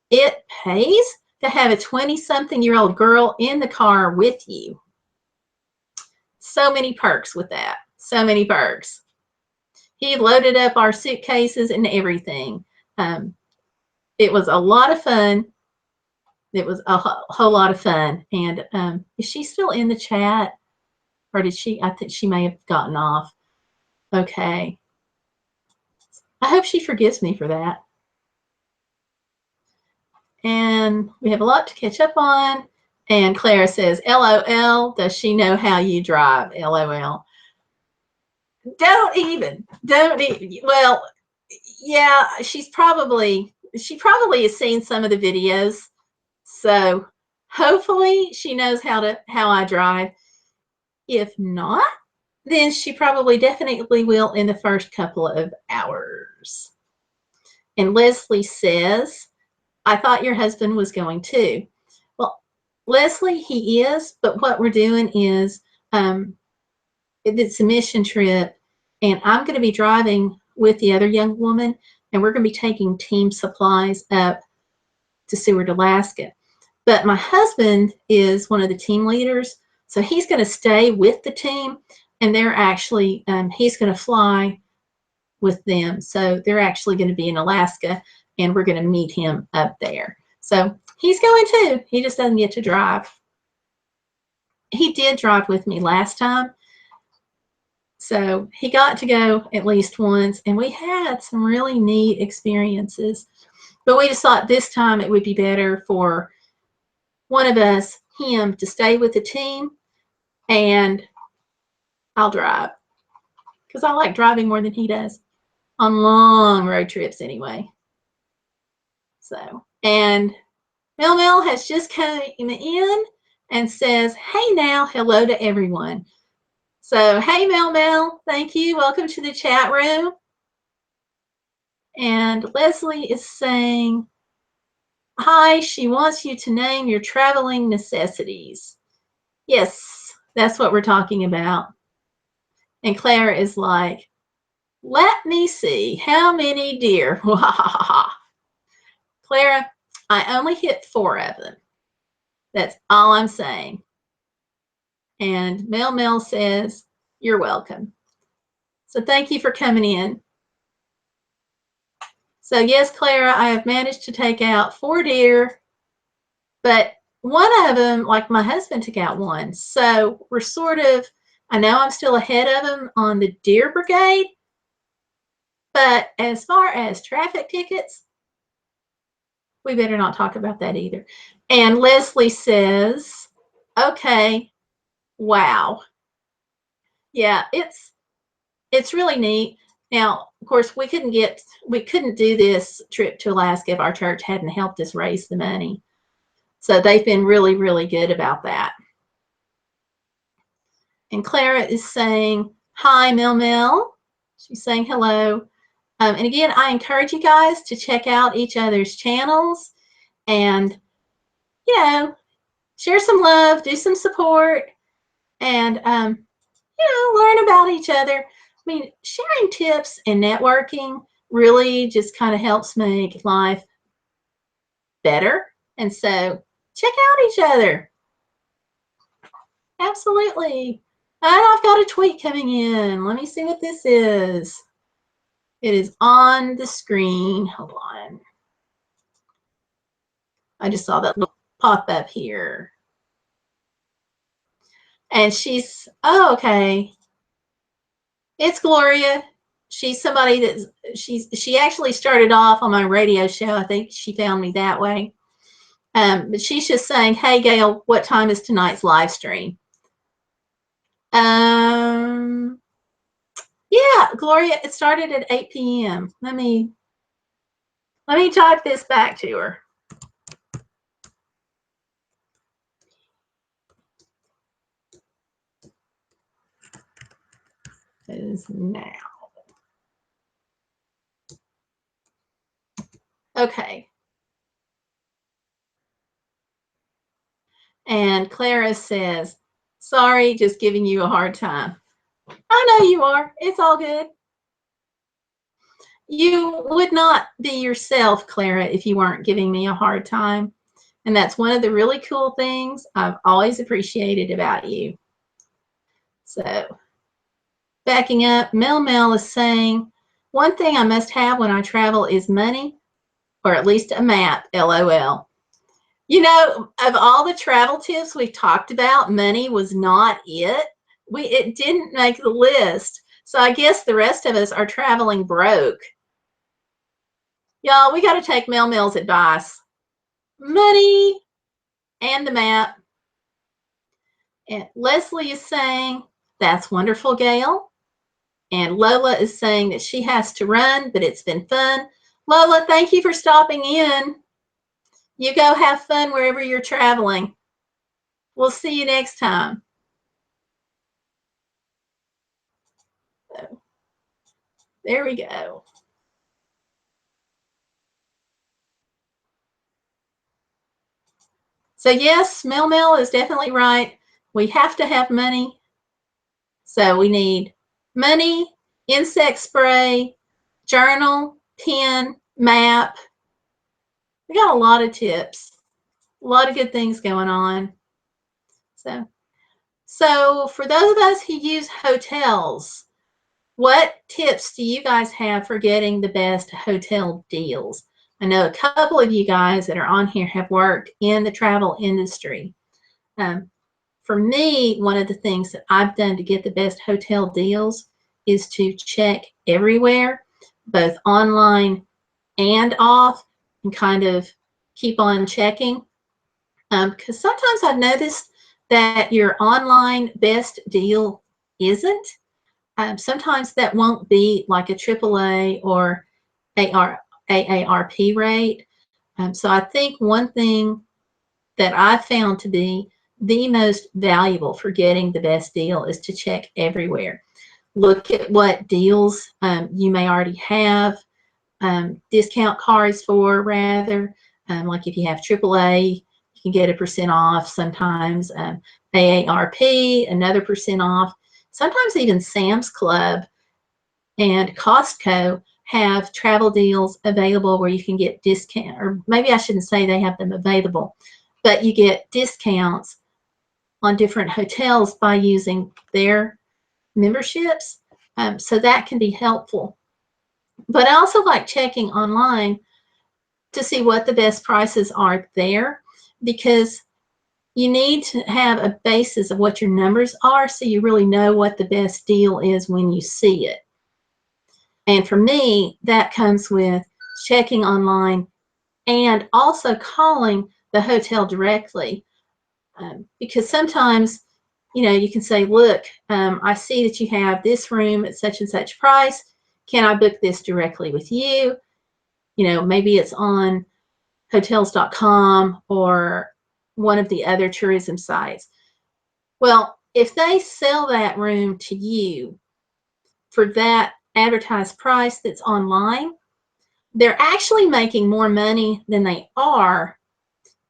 it pays to have a 20-something-year-old girl in the car with you. So many perks with that. So many perks. He loaded up our suitcases and everything. It was a lot of fun. It was a whole lot of fun. And is she still in the chat? Or did she? I think she may have gotten off. Okay. I hope she forgives me for that. And we have a lot to catch up on. And Clara says, LOL, does she know how you drive? LOL. Don't even. Well, yeah, she probably has seen some of the videos. So hopefully she knows how I drive. If not, then she probably definitely will in the first couple of hours. And Leslie says, I thought your husband was going too. Well, Leslie, he is, but what we're doing is it's a mission trip, and I'm going to be driving with the other young woman, and we're going to be taking team supplies up to Seward, Alaska. But my husband is one of the team leaders, so he's going to stay with the team, and they're actually, he's going to fly with them. So they're actually going to be in Alaska, and we're going to meet him up there. So he's going too. He just doesn't get to drive. He did drive with me last time. So he got to go at least once, and we had some really neat experiences. But we just thought this time it would be better for one of us, him, to stay with the team, and I'll drive. Because I like driving more than he does. On long road trips anyway. So, and Mel has just come in, and says, hey now, hello to everyone. So, hey, Mel, thank you. Welcome to the chat room. And Leslie is saying, hi, she wants you to name your traveling necessities. Yes, that's what we're talking about. And Claire is like, let me see, how many deer? Clara, I only hit 4 of them. That's all I'm saying. And Mel says, you're welcome. So thank you for coming in. So yes, Clara, I have managed to take out 4 deer, but one of them, like my husband took out 1. So we're sort of, I know I'm still ahead of him on the deer brigade, but as far as traffic tickets, we better not talk about that either. And Leslie says, okay, wow. Yeah, it's really neat. Now, of course, we couldn't do this trip to Alaska if our church hadn't helped us raise the money. So they've been really, really good about that. And Clara is saying, hi, Mel. She's saying hello. And again, I encourage you guys to check out each other's channels and, you know, share some love, do some support, and, you know, learn about each other. I mean, sharing tips and networking really just kind of helps make life better. And so check out each other. Absolutely. And I've got a tweet coming in. Let me see what this is. It is on the screen. Hold on. I just saw that little pop up here. And she's, oh, okay. It's Gloria. She's somebody that she actually started off on my radio show. I think she found me that way. But she's just saying, hey, Gayle, what time is tonight's live stream? Yeah, Gloria, it started at 8 p.m. Let me type this back to her. It is now. Okay. And Clara says, sorry, just giving you a hard time. I know you are. It's all good. You would not be yourself, Clara, if you weren't giving me a hard time. And that's one of the really cool things I've always appreciated about you. So, backing up, Mel is saying, one thing I must have when I travel is money, or at least a map, LOL. You know, of all the travel tips we talked about, money was not it. It didn't make the list. So I guess the rest of us are traveling broke. Y'all, we got to take Mel's advice. Money and the map. And Leslie is saying, that's wonderful, Gayle. And Lola is saying that she has to run, but it's been fun. Lola, thank you for stopping in. You go have fun wherever you're traveling. We'll see you next time. So, there we go. So yes, Mel is definitely right. We have to have money. So we need money, insect spray, journal, pen, map. We got a lot of tips, a lot of good things going on. So for those of us who use hotels, what tips do you guys have for getting the best hotel deals? I know a couple of you guys that are on here have worked in the travel industry. For me, one of the things that I've done to get the best hotel deals is to check everywhere, both online and off, and kind of keep on checking. Because sometimes I've noticed that your online best deal isn't. Sometimes that won't be like a AAA or AARP rate. So I think one thing that I've found to be the most valuable for getting the best deal is to check everywhere. Look at what deals you may already have discount cards for, rather. Like if you have AAA, you can get a % off. Sometimes AARP, another % off. Sometimes even Sam's Club and Costco have travel deals available where you can get discount, or maybe I shouldn't say they have them available, but you get discounts on different hotels by using their memberships. So that can be helpful. But I also like checking online to see what the best prices are there, because you need to have a basis of what your numbers are so you really know what the best deal is when you see it. And for me, that comes with checking online and also calling the hotel directly. Because sometimes, you can say, look, I see that you have this room at such and such price. Can I book this directly with you? Maybe it's on hotels.com or one of the other tourism sites. Well, if they sell that room to you for that advertised price that's online, they're actually making more money than they are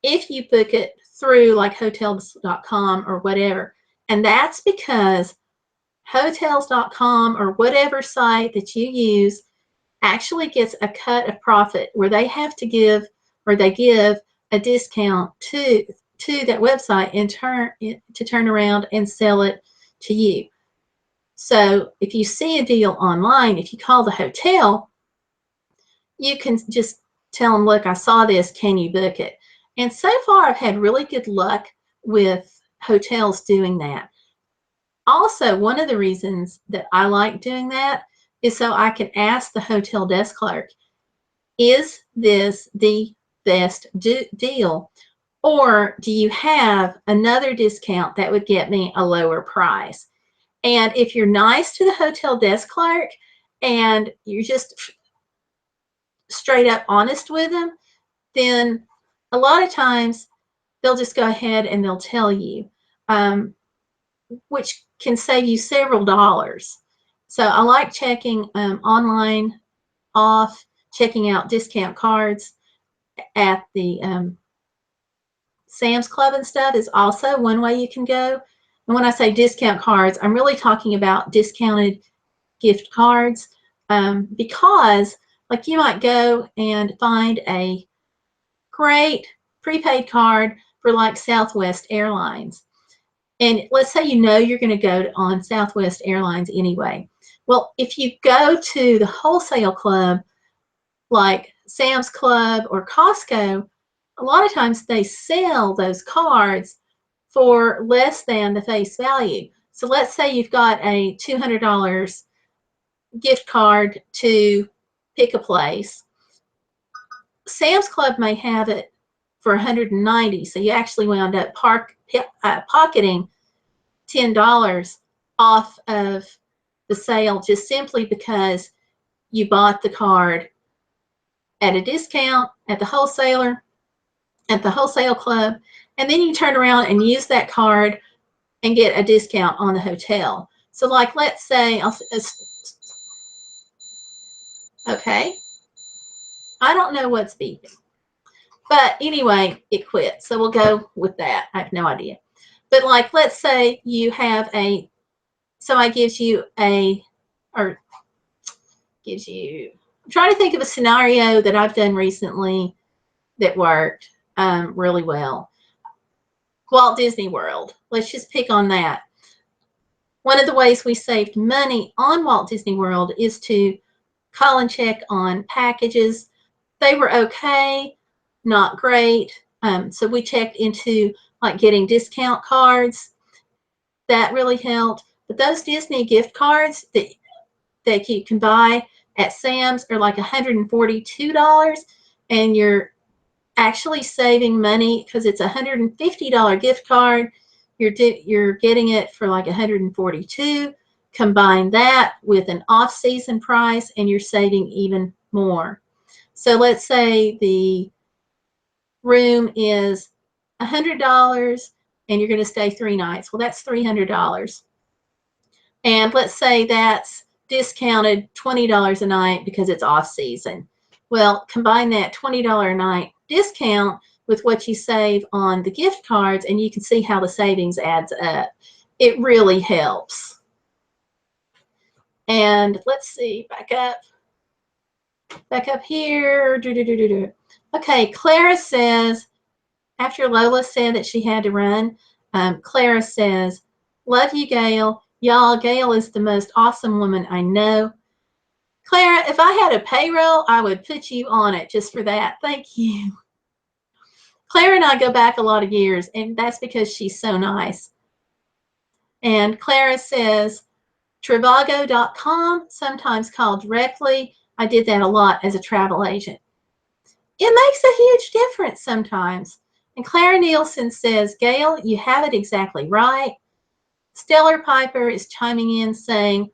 if you book it through like hotels.com or whatever. And that's because hotels.com or whatever site that you use actually gets a cut of profit where they have to give, or they give a discount to that website to turn around and sell it to you. So if you see a deal online, if you call the hotel, you can just tell them, look, I saw this, can you book it? And so far, I've had really good luck with hotels doing that. Also, one of the reasons that I like doing that is so I can ask the hotel desk clerk, is this the best deal? Or do you have another discount that would get me a lower price? And if you're nice to the hotel desk clerk and you're just straight up honest with them, then a lot of times they'll just go ahead and they'll tell you, which can save you several dollars. So I like checking online off, checking out discount cards at the Sam's Club and stuff is also one way you can go. And when I say discount cards, I'm really talking about discounted gift cards, because like you might go and find a great prepaid card for like Southwest Airlines. And let's say you're going to go on Southwest Airlines anyway. Well, if you go to the wholesale club like Sam's Club or Costco, a lot of times they sell those cards for less than the face value. So let's say you've got a $200 gift card to pick a place. Sam's Club may have it for $190, so you actually wound up pocketing $10 off of the sale just simply because you bought the card at a discount at the wholesaler, at the wholesale club, and then you turn around and use that card and get a discount on the hotel. So like, let's say, okay, I don't know what's beeping, but anyway, it quit. So we'll go with that. I have no idea. But like, let's say you have somebody gives you I'm trying to think of a scenario that I've done recently that worked really well. Walt Disney World. Let's just pick on that. One of the ways we saved money on Walt Disney World is to call and check on packages. They were okay, not great. So we checked into like getting discount cards. That really helped. But those Disney gift cards that you can buy at Sam's are like $142, and you're actually saving money because it's a $150 gift card. You're getting it for like $142. Combine that with an off-season price, and you're saving even more. So let's say the room is $100, and you're going to stay 3 nights. Well, that's $300. And let's say that's discounted $20 a night because it's off season. Well, combine that $20 a night discount with what you save on the gift cards, and you can see how the savings adds up. It really helps. And let's see, back up here. Okay, Clara says, after Lola said that she had to run, Clara says, love you, Gayle. Y'all, Gayle is the most awesome woman I know. Clara, if I had a payroll, I would put you on it just for that. Thank you. Clara and I go back a lot of years, and that's because she's so nice. And Clara says, Trivago.com, sometimes called directly. I did that a lot as a travel agent. It makes a huge difference sometimes. And Clara Nielsen says, Gayle, you have it exactly right. Stellar Piper is chiming in saying,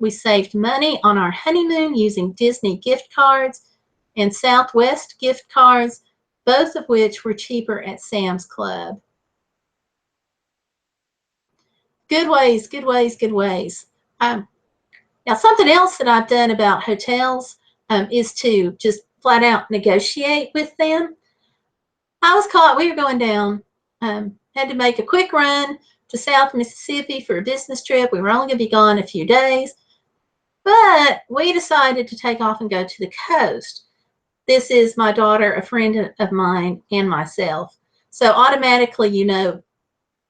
we saved money on our honeymoon using Disney gift cards and Southwest gift cards, both of which were cheaper at Sam's Club. Good ways, good ways, good ways. Now, something else that I've done about hotels is to just flat out negotiate with them. I was caught, we were going down, had to make a quick run to South Mississippi for a business trip. We were only going to be gone a few days, but we decided to take off and go to the coast. This is my daughter, a friend of mine, and myself. So automatically, you know,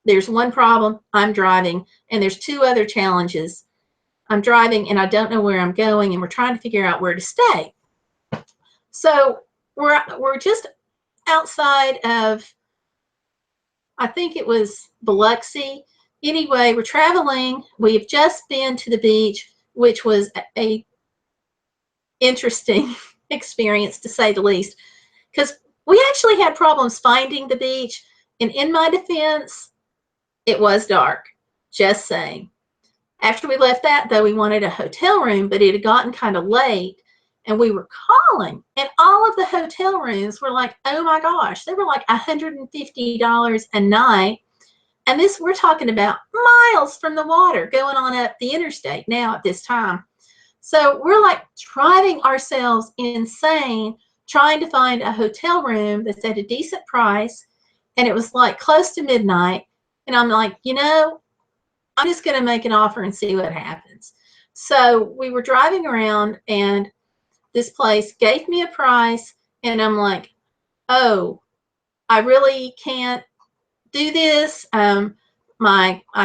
there's one problem, I'm driving, and there's 2 other challenges. I'm driving and I don't know where I'm going, and we're trying to figure out where to stay. So we're just outside of, I think it was Biloxi. Anyway, we're traveling. We've just been to the beach, which was a interesting experience to say the least, because we actually had problems finding the beach. And in my defense, it was dark, just saying. After we left that, though, we wanted a hotel room, but it had gotten kind of late, and we were calling, and all of the hotel rooms were like, oh my gosh, they were like $150 a night. And this, we're talking about miles from the water going on up the interstate now at this time. So we're like driving ourselves insane trying to find a hotel room that's at a decent price. And it was like close to midnight. And I'm like, you know, I'm just going to make an offer and see what happens. So we were driving around, and this place gave me a price, and I'm like, oh, I really can't do this. I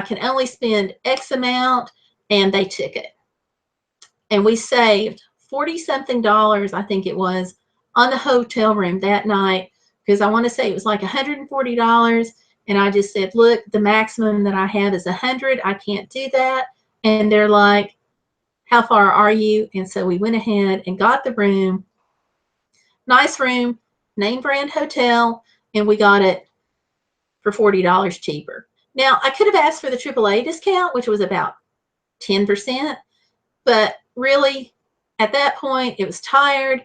can only spend X amount, and they took it. And we saved $40-something, I think it was, on the hotel room that night, because I want to say it was like $140. And I just said, look, the maximum that I have is $100. I can't do that. And they're like, how far are you? And so we went ahead and got the room. Nice room, name brand hotel, and we got it for $40 cheaper. Now, I could have asked for the AAA discount, which was about 10%, but really, at that point, it was tired.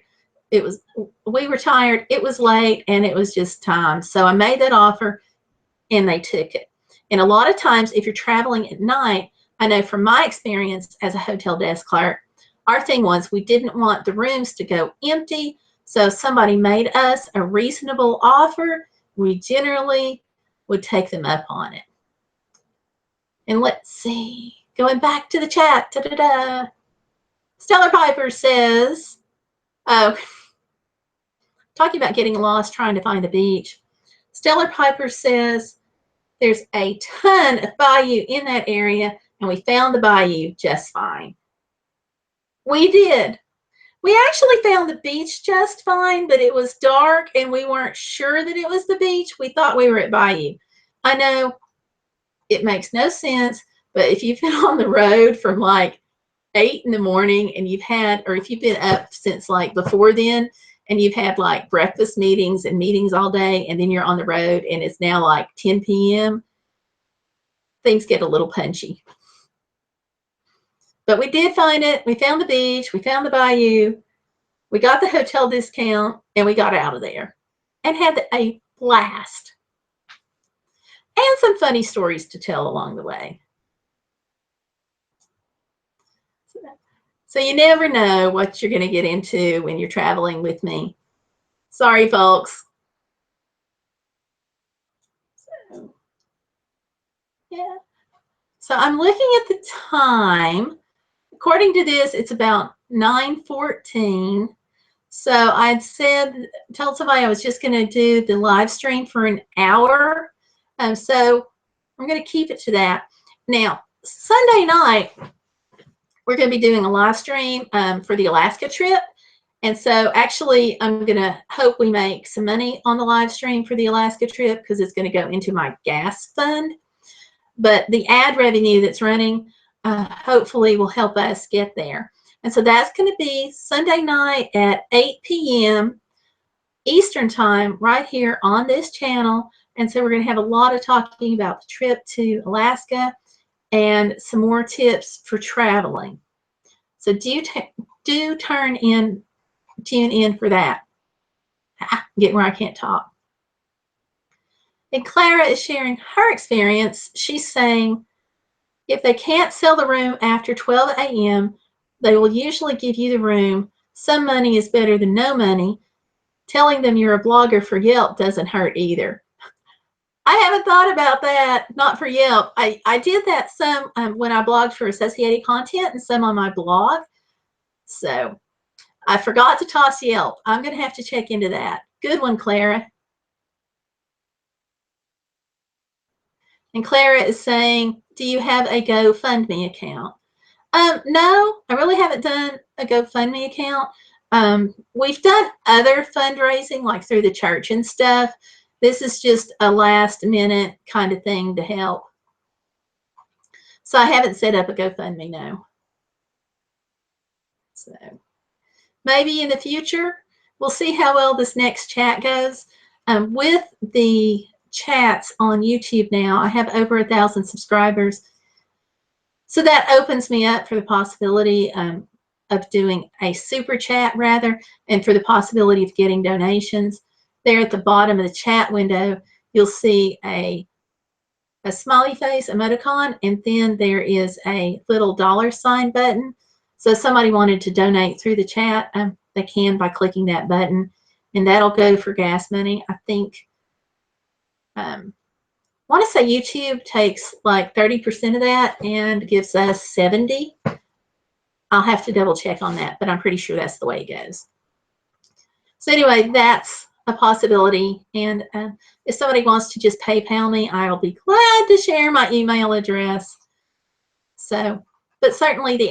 We were tired, it was late, and it was just time. So I made that offer, and they took it. And a lot of times, if you're traveling at night, I know from my experience as a hotel desk clerk, our thing was we didn't want the rooms to go empty. So if somebody made us a reasonable offer, we generally would take them up on it. And let's see, going back to the chat, Stellar Piper says, oh, talking about getting lost trying to find the beach. Stellar Piper says, there's a ton of bayou in that area, and we found the bayou just fine. We did. We actually found the beach just fine, but it was dark, and we weren't sure that it was the beach. We thought we were at bayou. I know it makes no sense, but if you've been on the road from like 8 in the morning and you've had, or if you've been up since like before then, and you've had like breakfast meetings and meetings all day, and then you're on the road and it's now like 10 p.m., things get a little punchy. But we did find it. We found the beach. We found the bayou. We got the hotel discount, and we got out of there and had a blast. and some funny stories to tell along the way. So you never know what you're going to get into when you're traveling with me. Sorry, folks. So, yeah. So I'm looking at the time. According to this, it's about 9:14. So I'd told somebody I was just going to do the live stream for an hour. So I'm going to keep it to that. Now, Sunday night, we're going to be doing a live stream for the Alaska trip. And so actually, I'm going to hope we make some money on the live stream for the Alaska trip because it's going to go into my gas fund. But the ad revenue that's running hopefully will help us get there. And so that's going to be Sunday night at 8 p.m. Eastern time right here on this channel. And so we're going to have a lot of talking about the trip to Alaska and some more tips for traveling. So do tune in for that. Getting where I can't talk. And Clara is sharing her experience. She's saying, if they can't sell the room after 12 a.m., they will usually give you the room. Some money is better than no money. Telling them you're a blogger for Yelp doesn't hurt either. I haven't thought about that. Not for Yelp. I did that some when I blogged for Associated Content and some on my blog. So I forgot to toss Yelp. I'm going to have to check into that. Good one, Clara. And Clara is saying, do you have a GoFundMe account? No, I really haven't done a GoFundMe account. We've done other fundraising, like through the church and stuff. This is just a last minute kind of thing to help. So I haven't set up a GoFundMe, no. So maybe in the future, we'll see how well this next chat goes. With the chats on YouTube now, I have over 1,000 subscribers. So that opens me up for the possibility of doing a super chat rather, and for the possibility of getting donations. There at the bottom of the chat window, you'll see a smiley face emoticon, and then there is a little $sign button. So if somebody wanted to donate through the chat, they can by clicking that button, and that'll go for gas money. I think, I want to say YouTube takes like 30% of that and gives us 70. I'll have to double check on that, but I'm pretty sure that's the way it goes. So anyway, that's a possibility. And if somebody wants to just PayPal me, I'll be glad to share my email address. So, but certainly the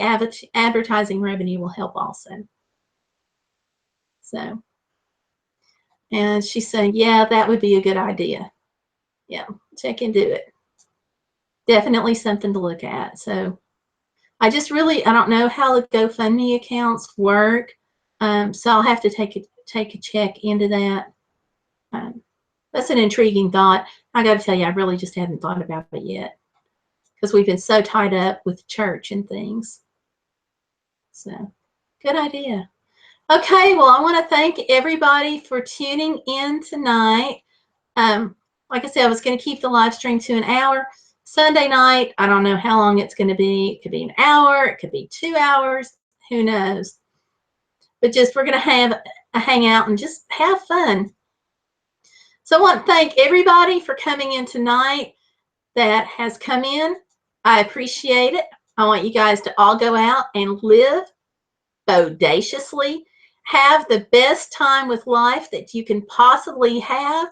advertising revenue will help also. So, and she's saying, yeah, that would be a good idea. Yeah, check into it. Definitely something to look at. So I don't know how the GoFundMe accounts work. So I'll have to take a check into that. That's an intriguing thought. I got to tell you, I really just hadn't thought about it yet because we've been so tied up with church and things. So good idea. Okay, well, I want to thank everybody for tuning in tonight. Like I said, I was going to keep the live stream to an hour. Sunday night, I don't know how long it's going to be. It could be an hour. It could be 2 hours. Who knows? But just we're going to have a hangout and just have fun. So I want to thank everybody for coming in tonight that has come in. I appreciate it. I want you guys to all go out and live bodaciously. Have the best time with life that you can possibly have.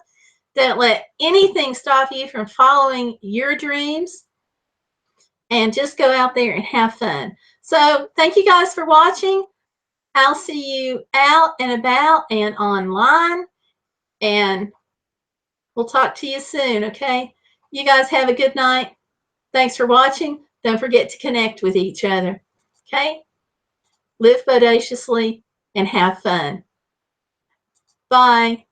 Don't let anything stop you from following your dreams. And just go out there and have fun. So thank you guys for watching. I'll see you out and about and online. And we'll talk to you soon, okay? You guys have a good night. Thanks for watching. Don't forget to connect with each other, okay? Live bodaciously and have fun. Bye.